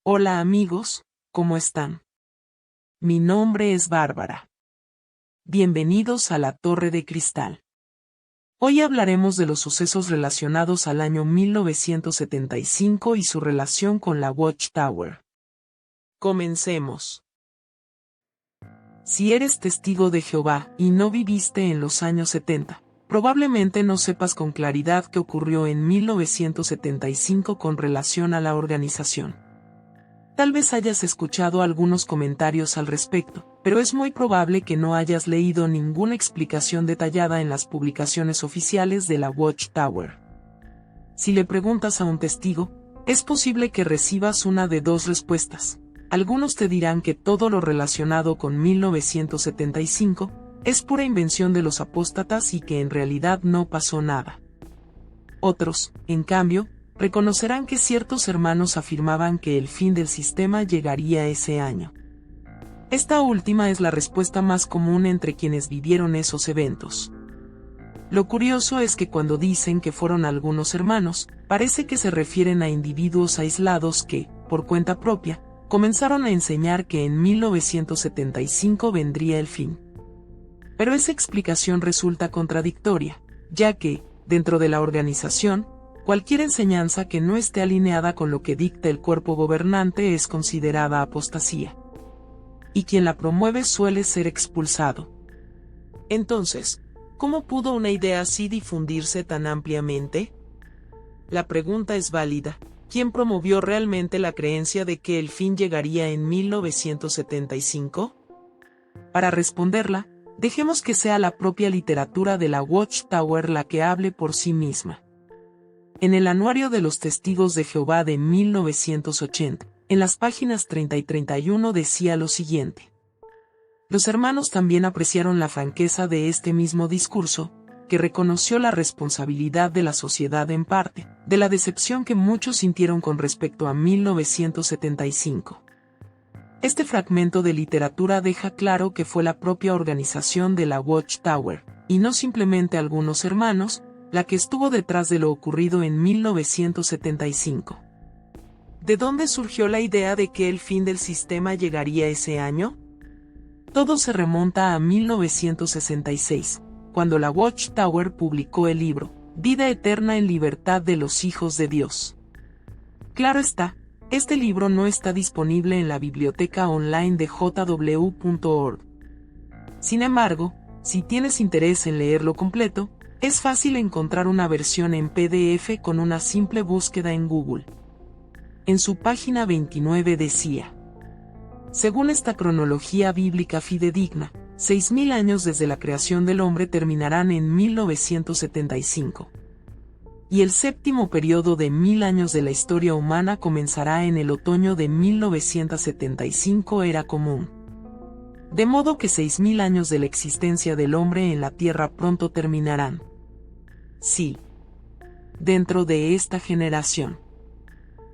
Hola amigos, ¿cómo están? Mi nombre es Bárbara. Bienvenidos a la Torre de Cristal. Hoy hablaremos de los sucesos relacionados al año 1975 y su relación con la Watchtower. Comencemos. Si eres testigo de Jehová y no viviste en los años 70, probablemente no sepas con claridad qué ocurrió en 1975 con relación a la organización. Tal vez hayas escuchado algunos comentarios al respecto, pero es muy probable que no hayas leído ninguna explicación detallada en las publicaciones oficiales de la Watchtower. Si le preguntas a un testigo, es posible que recibas una de dos respuestas. Algunos te dirán que todo lo relacionado con 1975 es pura invención de los apóstatas y que en realidad no pasó nada. Otros, en cambio, reconocerán que ciertos hermanos afirmaban que el fin del sistema llegaría ese año. Esta última es la respuesta más común entre quienes vivieron esos eventos. Lo curioso es que cuando dicen que fueron algunos hermanos, parece que se refieren a individuos aislados que, por cuenta propia, comenzaron a enseñar que en 1975 vendría el fin. Pero esa explicación resulta contradictoria, ya que, dentro de la organización, cualquier enseñanza que no esté alineada con lo que dicta el cuerpo gobernante es considerada apostasía. Y quien la promueve suele ser expulsado. Entonces, ¿cómo pudo una idea así difundirse tan ampliamente? La pregunta es válida. ¿Quién promovió realmente la creencia de que el fin llegaría en 1975? Para responderla, dejemos que sea la propia literatura de la Watchtower la que hable por sí misma. En el Anuario de los Testigos de Jehová de 1980, en las páginas 30 y 31 decía lo siguiente. Los hermanos también apreciaron la franqueza de este mismo discurso, que reconoció la responsabilidad de la sociedad en parte, de la decepción que muchos sintieron con respecto a 1975. Este fragmento de literatura deja claro que fue la propia organización de la Watchtower, y no simplemente algunos hermanos, la que estuvo detrás de lo ocurrido en 1975. ¿De dónde surgió la idea de que el fin del sistema llegaría ese año? Todo se remonta a 1966, cuando la Watchtower publicó el libro, Vida Eterna en Libertad de los Hijos de Dios. Claro está, este libro no está disponible en la biblioteca online de jw.org. Sin embargo, si tienes interés en leerlo completo, es fácil encontrar una versión en PDF con una simple búsqueda en Google. En su página 29 decía: según esta cronología bíblica fidedigna, 6.000 años desde la creación del hombre terminarán en 1975. Y el séptimo periodo de 1.000 años de la historia humana comenzará en el otoño de 1975 era común. De modo que 6.000 años de la existencia del hombre en la tierra pronto terminarán. Sí. Dentro de esta generación.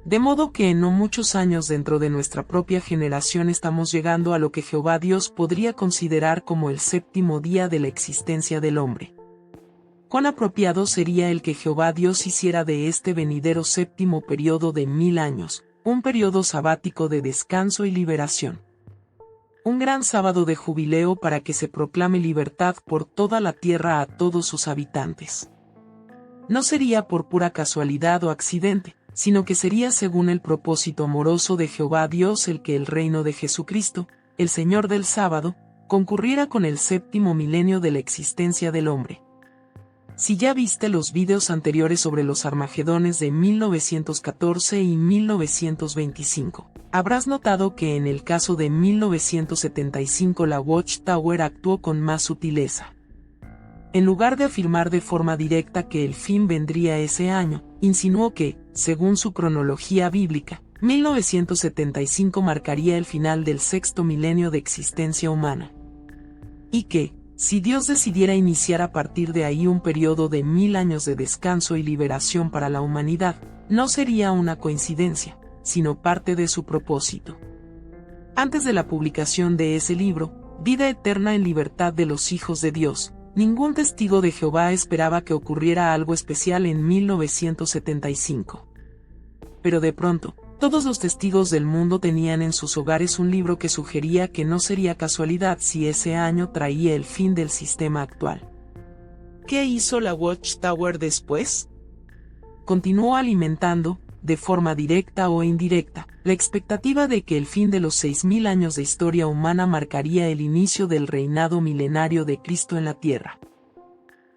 De modo que en no muchos años dentro de nuestra propia generación estamos llegando a lo que Jehová Dios podría considerar como el séptimo día de la existencia del hombre. ¿Cuán apropiado sería el que Jehová Dios hiciera de este venidero séptimo periodo de 1.000 años, un periodo sabático de descanso y liberación? Un gran sábado de jubileo para que se proclame libertad por toda la tierra a todos sus habitantes. No sería por pura casualidad o accidente, sino que sería según el propósito amoroso de Jehová Dios el que el reino de Jesucristo, el Señor del sábado, concurriera con el séptimo milenio de la existencia del hombre. Si ya viste los vídeos anteriores sobre los Armagedones de 1914 y 1925, habrás notado que en el caso de 1975 la Watchtower actuó con más sutileza. En lugar de afirmar de forma directa que el fin vendría ese año, insinuó que, según su cronología bíblica, 1975 marcaría el final del sexto milenio de existencia humana. Y que, si Dios decidiera iniciar a partir de ahí un periodo de 1.000 años de descanso y liberación para la humanidad, no sería una coincidencia, sino parte de su propósito. Antes de la publicación de ese libro, Vida Eterna en Libertad de los Hijos de Dios, ningún testigo de Jehová esperaba que ocurriera algo especial en 1975. Pero de pronto, Todos los testigos del mundo tenían en sus hogares un libro que sugería que no sería casualidad si ese año traía el fin del sistema actual. ¿Qué hizo la Watchtower después? Continuó alimentando, de forma directa o indirecta, la expectativa de que el fin de los 6000 años de historia humana marcaría el inicio del reinado milenario de Cristo en la Tierra.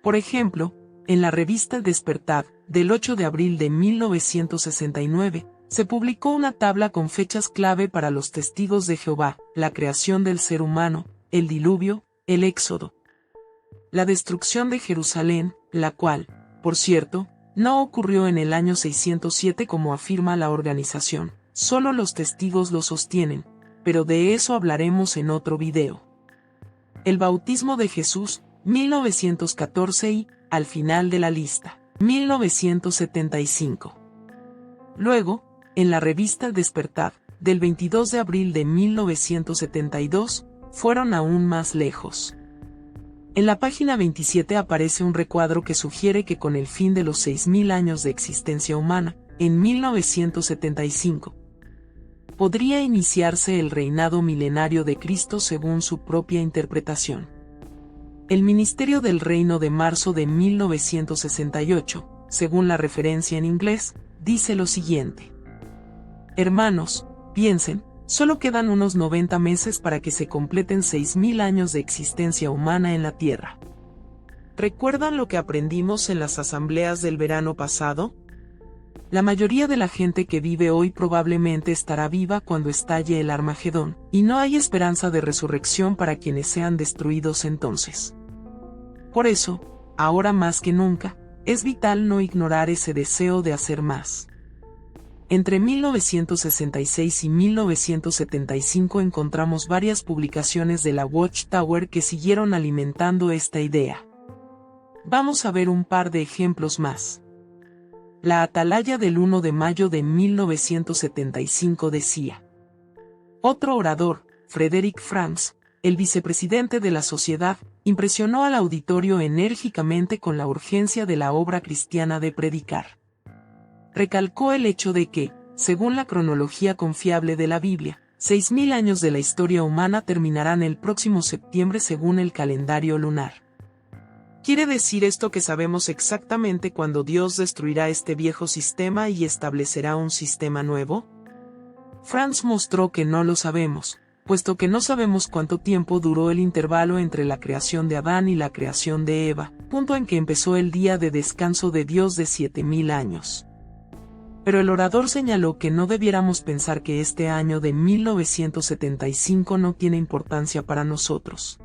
Por ejemplo, en la revista Despertar, del 8 de abril de 1969, se publicó una tabla con fechas clave para los testigos de Jehová: la creación del ser humano, el diluvio, el éxodo, la destrucción de Jerusalén, la cual, por cierto, no ocurrió en el año 607 como afirma la organización. Solo los testigos lo sostienen, pero de eso hablaremos en otro video. El bautismo de Jesús, 1914 y, al final de la lista, 1975. Luego, en la revista Despertar, del 22 de abril de 1972, fueron aún más lejos. En la página 27 aparece un recuadro que sugiere que con el fin de los 6000 años de existencia humana, en 1975, podría iniciarse el reinado milenario de Cristo según su propia interpretación. El Ministerio del Reino de marzo de 1968, según la referencia en inglés, dice lo siguiente: hermanos, piensen, solo quedan unos 90 meses para que se completen 6000 años de existencia humana en la Tierra. ¿Recuerdan lo que aprendimos en las asambleas del verano pasado? La mayoría de la gente que vive hoy probablemente estará viva cuando estalle el Armagedón, y no hay esperanza de resurrección para quienes sean destruidos entonces. Por eso, ahora más que nunca, es vital no ignorar ese deseo de hacer más. Entre 1966 y 1975 encontramos varias publicaciones de la Watchtower que siguieron alimentando esta idea. Vamos a ver un par de ejemplos más. La Atalaya del 1 de mayo de 1975 decía: otro orador, Frederick Franz, el vicepresidente de la sociedad, impresionó al auditorio enérgicamente con la urgencia de la obra cristiana de predicar. Recalcó el hecho de que, según la cronología confiable de la Biblia, 6000 años de la historia humana terminarán el próximo septiembre según el calendario lunar. ¿Quiere decir esto que sabemos exactamente cuándo Dios destruirá este viejo sistema y establecerá un sistema nuevo? Franz mostró que no lo sabemos, puesto que no sabemos cuánto tiempo duró el intervalo entre la creación de Adán y la creación de Eva, punto en que empezó el día de descanso de Dios de 7000 años. Pero el orador señaló que no debiéramos pensar que este año de 1975 no tiene importancia para nosotros.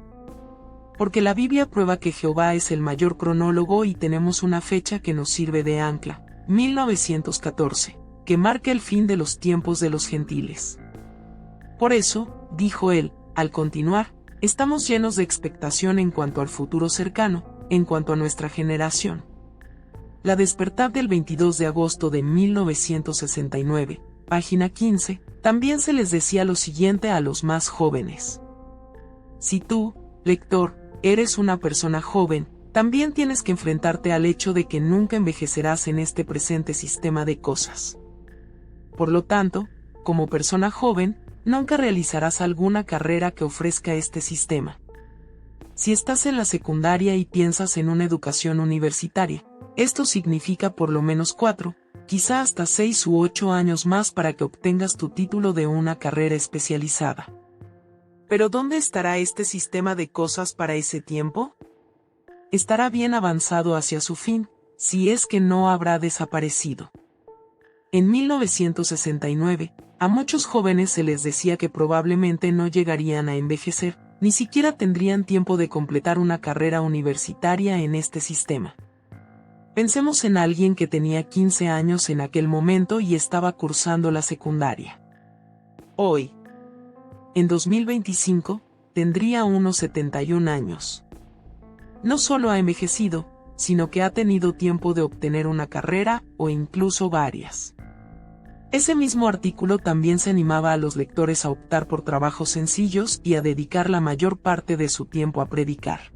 Porque la Biblia prueba que Jehová es el mayor cronólogo y tenemos una fecha que nos sirve de ancla, 1914, que marca el fin de los tiempos de los gentiles. Por eso, dijo él, al continuar, estamos llenos de expectación en cuanto al futuro cercano, en cuanto a nuestra generación. La Despertar del 22 de agosto de 1969, página 15, también se les decía lo siguiente a los más jóvenes. Si tú, lector, eres una persona joven, también tienes que enfrentarte al hecho de que nunca envejecerás en este presente sistema de cosas. Por lo tanto, como persona joven, nunca realizarás alguna carrera que ofrezca este sistema. Si estás en la secundaria y piensas en una educación universitaria, esto significa por lo menos 4, quizá hasta 6 u 8 años más para que obtengas tu título de una carrera especializada. ¿Pero dónde estará este sistema de cosas para ese tiempo? Estará bien avanzado hacia su fin, si es que no habrá desaparecido. En 1969, a muchos jóvenes se les decía que probablemente no llegarían a envejecer, ni siquiera tendrían tiempo de completar una carrera universitaria en este sistema. Pensemos en alguien que tenía 15 años en aquel momento y estaba cursando la secundaria. Hoy, en 2025, tendría unos 71 años. No solo ha envejecido, sino que ha tenido tiempo de obtener una carrera, o incluso varias. Ese mismo artículo también se animaba a los lectores a optar por trabajos sencillos y a dedicar la mayor parte de su tiempo a predicar.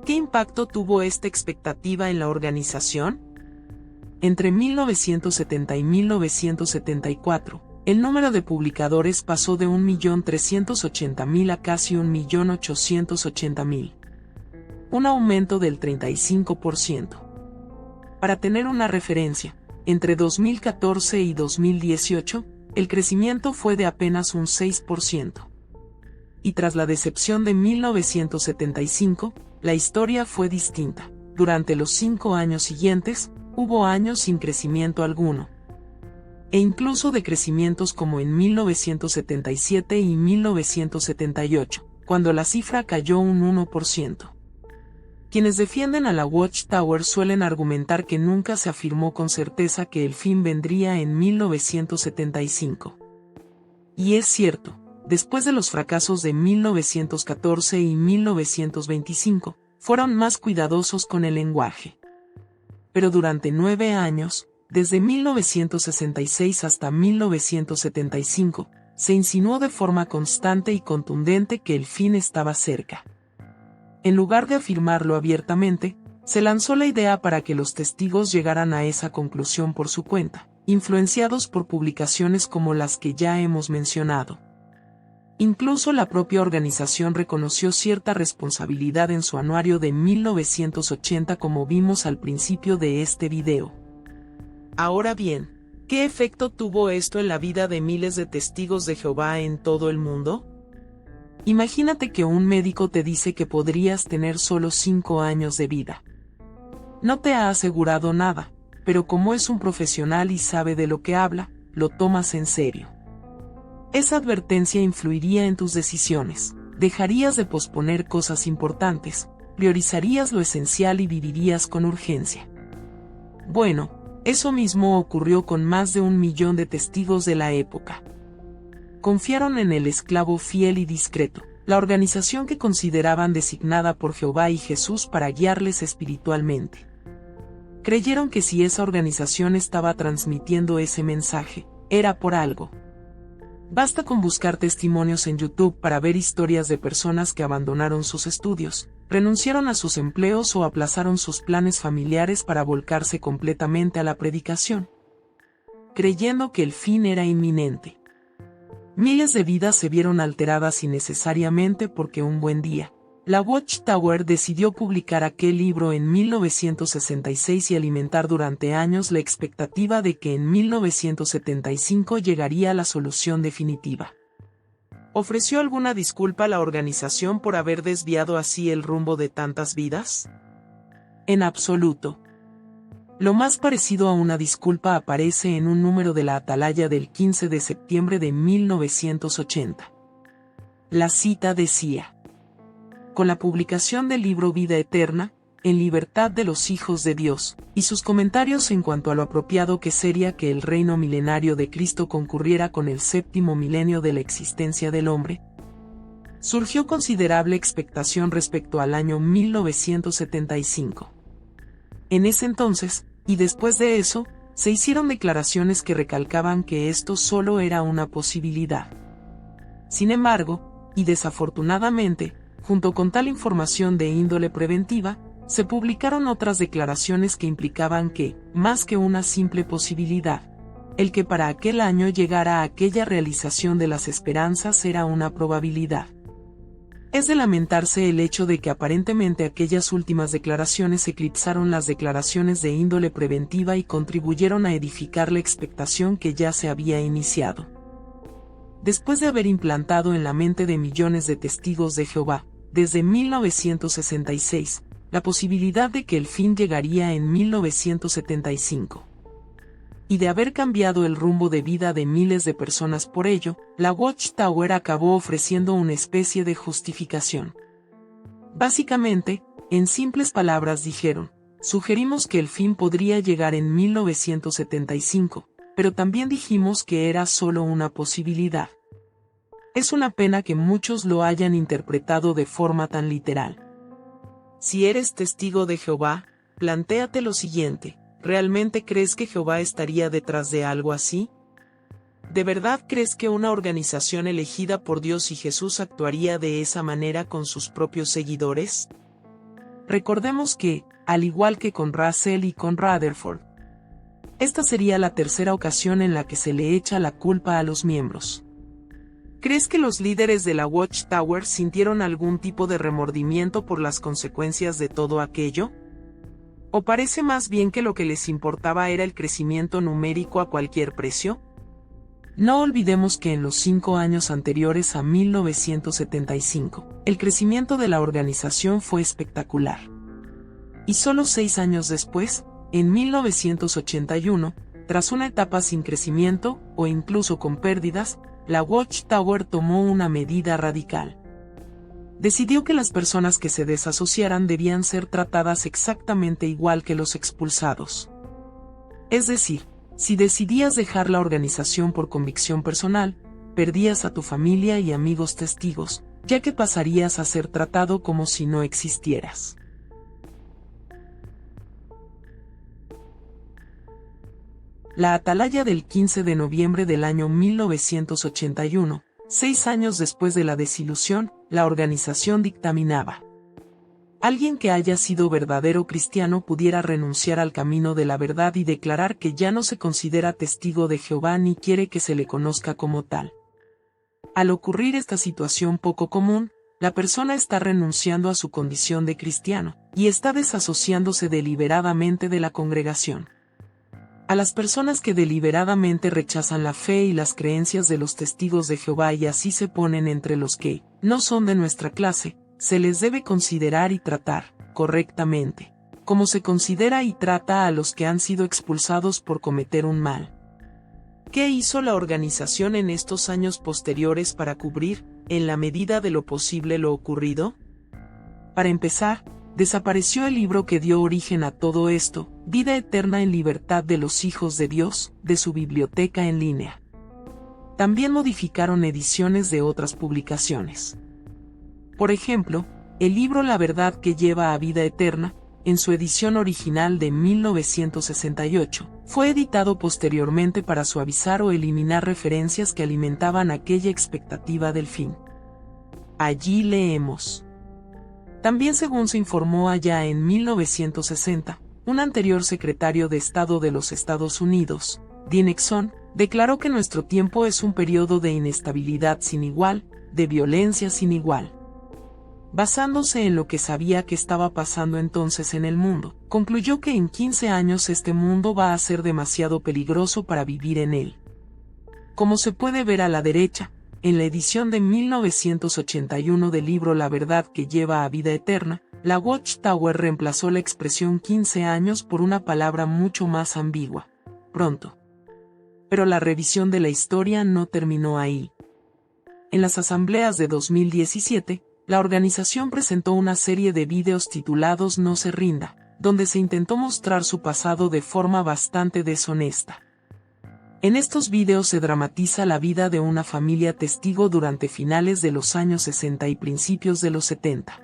¿Qué impacto tuvo esta expectativa en la organización? Entre 1970 y 1974, el número de publicadores pasó de 1.380.000 a casi 1.880.000. Un aumento del 35%. Para tener una referencia, entre 2014 y 2018, el crecimiento fue de apenas un 6%. Y tras la decepción de 1975, la historia fue distinta. Durante los 5 años siguientes, hubo años sin crecimiento alguno. E incluso decrecimientos como en 1977 y 1978, cuando la cifra cayó un 1%. Quienes defienden a la Watchtower suelen argumentar que nunca se afirmó con certeza que el fin vendría en 1975. Y es cierto, después de los fracasos de 1914 y 1925, fueron más cuidadosos con el lenguaje. Pero durante 9 años, desde 1966 hasta 1975, se insinuó de forma constante y contundente que el fin estaba cerca. En lugar de afirmarlo abiertamente, se lanzó la idea para que los testigos llegaran a esa conclusión por su cuenta, influenciados por publicaciones como las que ya hemos mencionado. Incluso la propia organización reconoció cierta responsabilidad en su anuario de 1980, como vimos al principio de este video. Ahora bien, ¿qué efecto tuvo esto en la vida de miles de testigos de Jehová en todo el mundo? Imagínate que un médico te dice que podrías tener solo 5 años de vida. No te ha asegurado nada, pero como es un profesional y sabe de lo que habla, lo tomas en serio. Esa advertencia influiría en tus decisiones, dejarías de posponer cosas importantes, priorizarías lo esencial y vivirías con urgencia. Bueno, eso mismo ocurrió con más de 1 millón de testigos de la época. Confiaron en el esclavo fiel y discreto, la organización que consideraban designada por Jehová y Jesús para guiarles espiritualmente. Creyeron que si esa organización estaba transmitiendo ese mensaje, era por algo. Basta con buscar testimonios en YouTube para ver historias de personas que abandonaron sus estudios, renunciaron a sus empleos o aplazaron sus planes familiares para volcarse completamente a la predicación, creyendo que el fin era inminente. Miles de vidas se vieron alteradas innecesariamente porque un buen día, la Watchtower decidió publicar aquel libro en 1966 y alimentar durante años la expectativa de que en 1975 llegaría la solución definitiva. ¿Ofreció alguna disculpa a la organización por haber desviado así el rumbo de tantas vidas? En absoluto. Lo más parecido a una disculpa aparece en un número de la Atalaya del 15 de septiembre de 1980. La cita decía: con la publicación del libro Vida Eterna, en libertad de los hijos de Dios, y sus comentarios en cuanto a lo apropiado que sería que el reino milenario de Cristo concurriera con el 7º milenio de la existencia del hombre, surgió considerable expectación respecto al año 1975. En ese entonces, y después de eso, se hicieron declaraciones que recalcaban que esto solo era una posibilidad. Sin embargo, y desafortunadamente, junto con tal información de índole preventiva, se publicaron otras declaraciones que implicaban que, más que una simple posibilidad, el que para aquel año llegara a aquella realización de las esperanzas era una probabilidad. Es de lamentarse el hecho de que aparentemente aquellas últimas declaraciones eclipsaron las declaraciones de índole preventiva y contribuyeron a edificar la expectación que ya se había iniciado. Después de haber implantado en la mente de millones de testigos de Jehová, desde 1966, la posibilidad de que el fin llegaría en 1975. Y de haber cambiado el rumbo de vida de miles de personas por ello, la Watchtower acabó ofreciendo una especie de justificación. Básicamente, en simples palabras dijeron: sugerimos que el fin podría llegar en 1975, pero también dijimos que era solo una posibilidad. Es una pena que muchos lo hayan interpretado de forma tan literal. Si eres testigo de Jehová, plantéate lo siguiente: ¿realmente crees que Jehová estaría detrás de algo así? ¿De verdad crees que una organización elegida por Dios y Jesús actuaría de esa manera con sus propios seguidores? Recordemos que, al igual que con Russell y con Rutherford, Esta sería la tercera ocasión en la que se le echa la culpa a los miembros. ¿Crees que los líderes de la Watchtower sintieron algún tipo de remordimiento por las consecuencias de todo aquello? ¿O parece más bien que lo que les importaba era el crecimiento numérico a cualquier precio? No olvidemos que en los 5 años anteriores a 1975, el crecimiento de la organización fue espectacular. Y solo 6 años después, en 1981, tras una etapa sin crecimiento, o incluso con pérdidas, la Watchtower tomó una medida radical. Decidió que las personas que se desasociaran debían ser tratadas exactamente igual que los expulsados. Es decir, si decidías dejar la organización por convicción personal, perdías a tu familia y amigos testigos, ya que pasarías a ser tratado como si no existieras. La atalaya del 15 de noviembre del año 1981, 6 años después de la desilusión, la organización dictaminaba: alguien que haya sido verdadero cristiano pudiera renunciar al camino de la verdad y declarar que ya no se considera testigo de Jehová ni quiere que se le conozca como tal. Al ocurrir esta situación poco común, la persona está renunciando a su condición de cristiano, y está desasociándose deliberadamente de la congregación. A las personas que deliberadamente rechazan la fe y las creencias de los testigos de Jehová y así se ponen entre los que no son de nuestra clase, se les debe considerar y tratar correctamente, como se considera y trata a los que han sido expulsados por cometer un mal. ¿Qué hizo la organización en estos años posteriores para cubrir, en la medida de lo posible, lo ocurrido? Para empezar, desapareció el libro que dio origen a todo esto, Vida Eterna en Libertad de los Hijos de Dios, de su biblioteca en línea. También modificaron ediciones de otras publicaciones. Por ejemplo, el libro La Verdad que Lleva a Vida Eterna, en su edición original de 1968, fue editado posteriormente para suavizar o eliminar referencias que alimentaban aquella expectativa del fin. Allí leemos. También, según se informó allá en 1960, un anterior secretario de Estado de los Estados Unidos, Dean Exon, declaró que nuestro tiempo es un periodo de inestabilidad sin igual, de violencia sin igual. Basándose en lo que sabía que estaba pasando entonces en el mundo, concluyó que en 15 años este mundo va a ser demasiado peligroso para vivir en él. Como se puede ver a la derecha, en la edición de 1981 del libro La Verdad que Lleva a Vida Eterna, la Watchtower reemplazó la expresión 15 años por una palabra mucho más ambigua: pronto. Pero la revisión de la historia no terminó ahí. En las asambleas de 2017, la organización presentó una serie de vídeos titulados No se rinda, donde se intentó mostrar su pasado de forma bastante deshonesta. En estos vídeos se dramatiza la vida de una familia testigo durante finales de los años 60 y principios de los 70.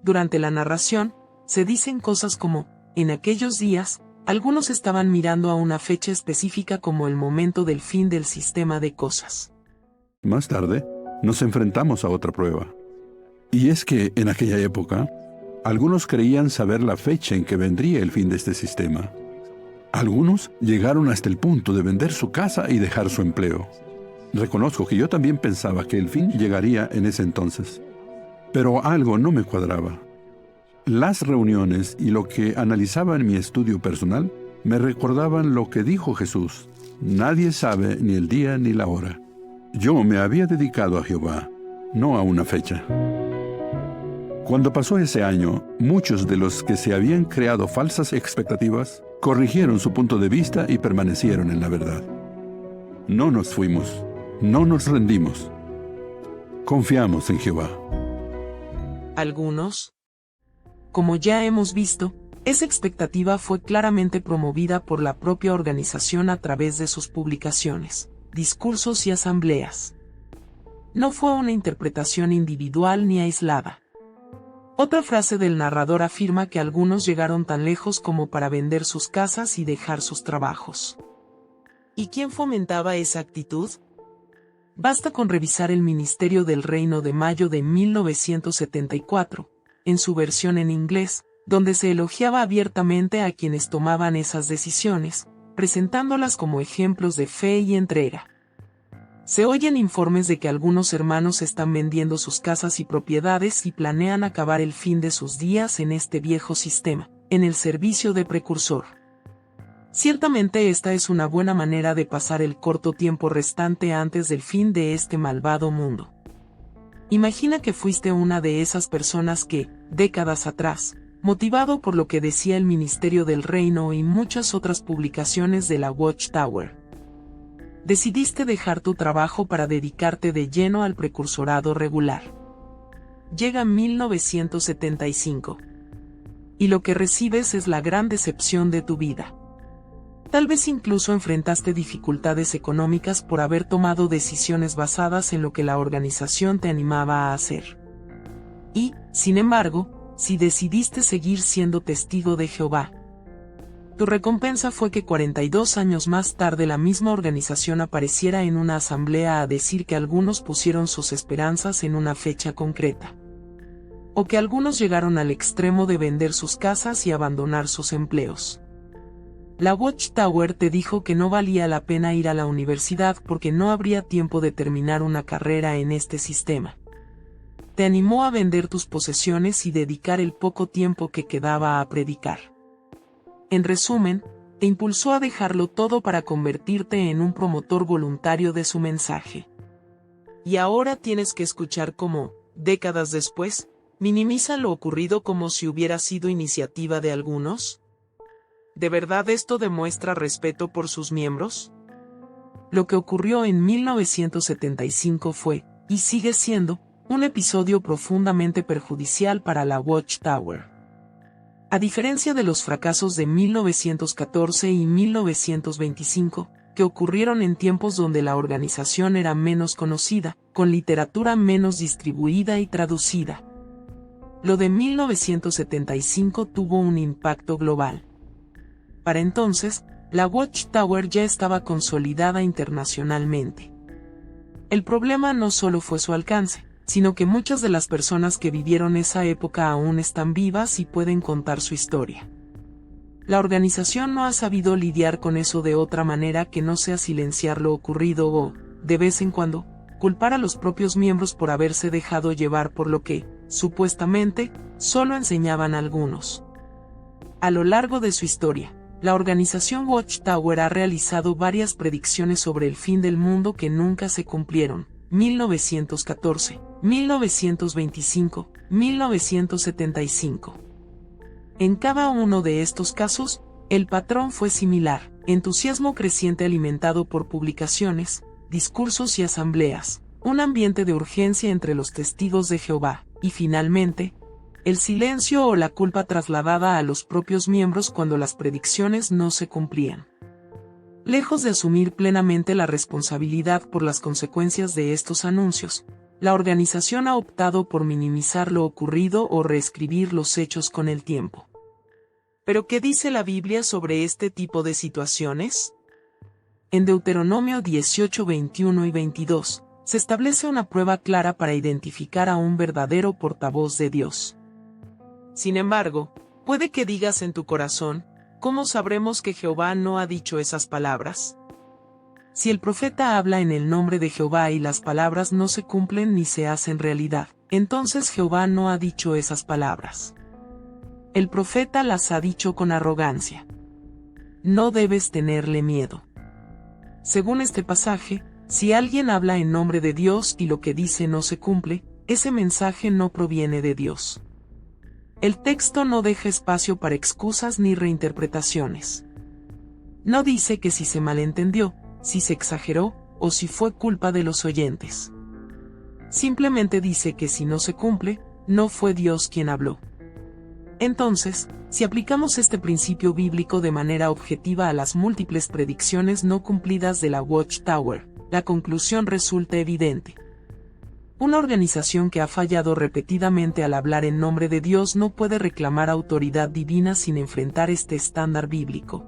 Durante la narración, se dicen cosas como: en aquellos días, algunos estaban mirando a una fecha específica como el momento del fin del sistema de cosas. Más tarde, nos enfrentamos a otra prueba. Y es que, en aquella época, algunos creían saber la fecha en que vendría el fin de este sistema. Algunos llegaron hasta el punto de vender su casa y dejar su empleo. Reconozco que yo también pensaba que el fin llegaría en ese entonces. Pero algo no me cuadraba. Las reuniones y lo que analizaba en mi estudio personal me recordaban lo que dijo Jesús: nadie sabe ni el día ni la hora. Yo me había dedicado a Jehová, no a una fecha. Cuando pasó ese año, muchos de los que se habían creado falsas expectativas corrigieron su punto de vista y permanecieron en la verdad. No nos fuimos, no nos rendimos. Confiamos en Jehová. Algunos, como ya hemos visto, esa expectativa fue claramente promovida por la propia organización a través de sus publicaciones, discursos y asambleas. No fue una interpretación individual ni aislada. Otra frase del narrador afirma que algunos llegaron tan lejos como para vender sus casas y dejar sus trabajos. ¿Y quién fomentaba esa actitud? Basta con revisar el Ministerio del Reino de mayo de 1974, en su versión en inglés, donde se elogiaba abiertamente a quienes tomaban esas decisiones, presentándolas como ejemplos de fe y entrega. Se oyen informes de que algunos hermanos están vendiendo sus casas y propiedades y planean acabar el fin de sus días en este viejo sistema, en el servicio de precursor. Ciertamente esta es una buena manera de pasar el corto tiempo restante antes del fin de este malvado mundo. Imagina que fuiste una de esas personas que, décadas atrás, motivado por lo que decía el Ministerio del Reino y muchas otras publicaciones de la Watchtower, decidiste dejar tu trabajo para dedicarte de lleno al precursorado regular. Llega 1975. Y lo que recibes es la gran decepción de tu vida. Tal vez incluso enfrentaste dificultades económicas por haber tomado decisiones basadas en lo que la organización te animaba a hacer. Y, sin embargo, si decidiste seguir siendo testigo de Jehová, tu recompensa fue que 42 años más tarde la misma organización apareciera en una asamblea a decir que algunos pusieron sus esperanzas en una fecha concreta. O que algunos llegaron al extremo de vender sus casas y abandonar sus empleos. La Watchtower te dijo que no valía la pena ir a la universidad porque no habría tiempo de terminar una carrera en este sistema. Te animó a vender tus posesiones y dedicar el poco tiempo que quedaba a predicar. En resumen, te impulsó a dejarlo todo para convertirte en un promotor voluntario de su mensaje. Y ahora tienes que escuchar cómo, décadas después, minimiza lo ocurrido como si hubiera sido iniciativa de algunos. ¿De verdad esto demuestra respeto por sus miembros? Lo que ocurrió en 1975 fue, y sigue siendo, un episodio profundamente perjudicial para la Watchtower. A diferencia de los fracasos de 1914 y 1925, que ocurrieron en tiempos donde la organización era menos conocida, con literatura menos distribuida y traducida, lo de 1975 tuvo un impacto global. Para entonces, la Watchtower ya estaba consolidada internacionalmente. El problema no solo fue su alcance, sino que muchas de las personas que vivieron esa época aún están vivas y pueden contar su historia. La organización no ha sabido lidiar con eso de otra manera que no sea silenciar lo ocurrido o, de vez en cuando, culpar a los propios miembros por haberse dejado llevar por lo que, supuestamente, solo enseñaban algunos. A lo largo de su historia, la organización Watchtower ha realizado varias predicciones sobre el fin del mundo que nunca se cumplieron. 1914, 1925, 1975. En cada uno de estos casos, el patrón fue similar: entusiasmo creciente alimentado por publicaciones, discursos y asambleas, un ambiente de urgencia entre los testigos de Jehová, y finalmente, el silencio o la culpa trasladada a los propios miembros cuando las predicciones no se cumplían. Lejos de asumir plenamente la responsabilidad por las consecuencias de estos anuncios, la organización ha optado por minimizar lo ocurrido o reescribir los hechos con el tiempo. ¿Pero qué dice la Biblia sobre este tipo de situaciones? En Deuteronomio 18, 21 y 22, se establece una prueba clara para identificar a un verdadero portavoz de Dios. Sin embargo, puede que digas en tu corazón: ¿cómo sabremos que Jehová no ha dicho esas palabras? Si el profeta habla en el nombre de Jehová y las palabras no se cumplen ni se hacen realidad, entonces Jehová no ha dicho esas palabras. El profeta las ha dicho con arrogancia. No debes tenerle miedo. Según este pasaje, si alguien habla en nombre de Dios y lo que dice no se cumple, ese mensaje no proviene de Dios. El texto no deja espacio para excusas ni reinterpretaciones. No dice que si se malentendió, si se exageró, o si fue culpa de los oyentes. Simplemente dice que si no se cumple, no fue Dios quien habló. Entonces, si aplicamos este principio bíblico de manera objetiva a las múltiples predicciones no cumplidas de la Watchtower, la conclusión resulta evidente. Una organización que ha fallado repetidamente al hablar en nombre de Dios no puede reclamar autoridad divina sin enfrentar este estándar bíblico.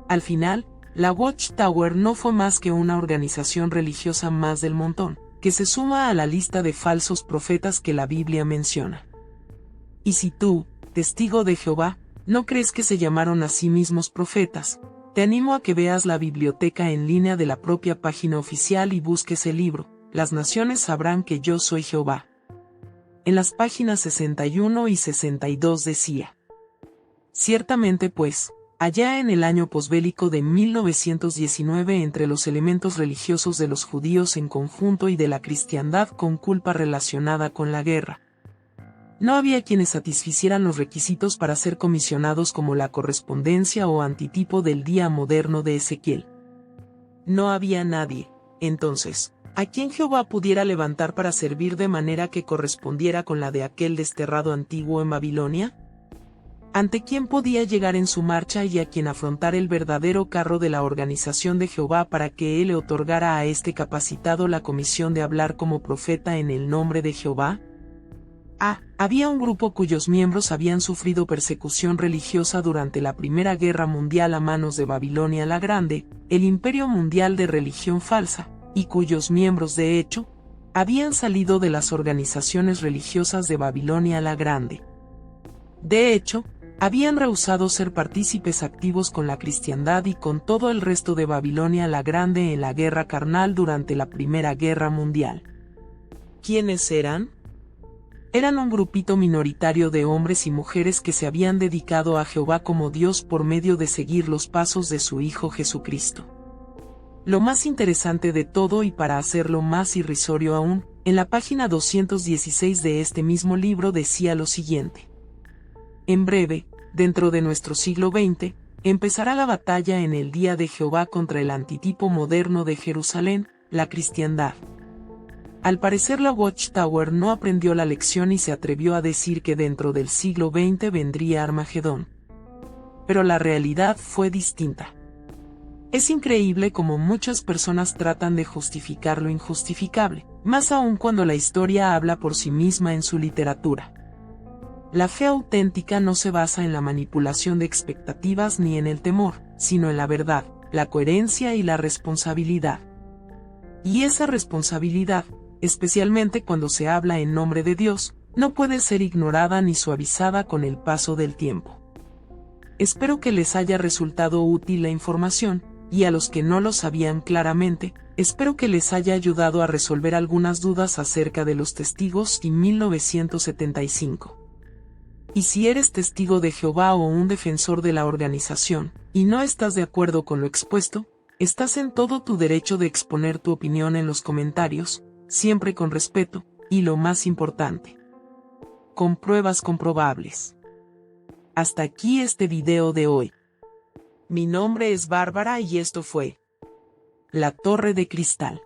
Al final, la Watchtower no fue más que una organización religiosa más del montón, que se suma a la lista de falsos profetas que la Biblia menciona. Y si tú, testigo de Jehová, no crees que se llamaron a sí mismos profetas, Te animo a que veas la biblioteca en línea de la propia página oficial y busques el libro, Las naciones sabrán que yo soy Jehová. En las páginas 61 y 62 decía: ciertamente pues, allá en el año posbélico de 1919, entre los elementos religiosos de los judíos en conjunto y de la cristiandad con culpa relacionada con la guerra, no había quienes satisficieran los requisitos para ser comisionados como la correspondencia o antitipo del día moderno de Ezequiel. No había nadie, entonces, a quien Jehová pudiera levantar para servir de manera que correspondiera con la de aquel desterrado antiguo en Babilonia. ¿Ante quién podía llegar en su marcha y a quien afrontar el verdadero carro de la organización de Jehová para que él le otorgara a este capacitado la comisión de hablar como profeta en el nombre de Jehová? Había un grupo cuyos miembros habían sufrido persecución religiosa durante la Primera Guerra Mundial a manos de Babilonia la Grande, el imperio mundial de religión falsa, y cuyos miembros de hecho, habían salido de las organizaciones religiosas de Babilonia la Grande. De hecho, habían rehusado ser partícipes activos con la cristiandad y con todo el resto de Babilonia la Grande en la guerra carnal durante la Primera Guerra Mundial. ¿Quiénes eran? Eran un grupito minoritario de hombres y mujeres que se habían dedicado a Jehová como Dios por medio de seguir los pasos de su Hijo Jesucristo. Lo más interesante de todo, y para hacerlo más irrisorio aún, en la página 216 de este mismo libro decía lo siguiente: en breve, dentro de nuestro siglo XX, empezará la batalla en el día de Jehová contra el antitipo moderno de Jerusalén, la cristiandad. Al parecer la Watchtower no aprendió la lección y se atrevió a decir que dentro del siglo XX vendría Armagedón. Pero la realidad fue distinta. Es increíble cómo muchas personas tratan de justificar lo injustificable, más aún cuando la historia habla por sí misma en su literatura. La fe auténtica no se basa en la manipulación de expectativas ni en el temor, sino en la verdad, la coherencia y la responsabilidad. Y esa responsabilidad, especialmente cuando se habla en nombre de Dios, no puede ser ignorada ni suavizada con el paso del tiempo. Espero que les haya resultado útil la información, y a los que no lo sabían claramente, espero que les haya ayudado a resolver algunas dudas acerca de los testigos y 1975. Y si eres testigo de Jehová o un defensor de la organización, y no estás de acuerdo con lo expuesto, estás en todo tu derecho de exponer tu opinión en los comentarios, siempre con respeto, y lo más importante, con pruebas comprobables. Hasta aquí este video de hoy. Mi nombre es Bárbara y esto fue La Torre de Cristal.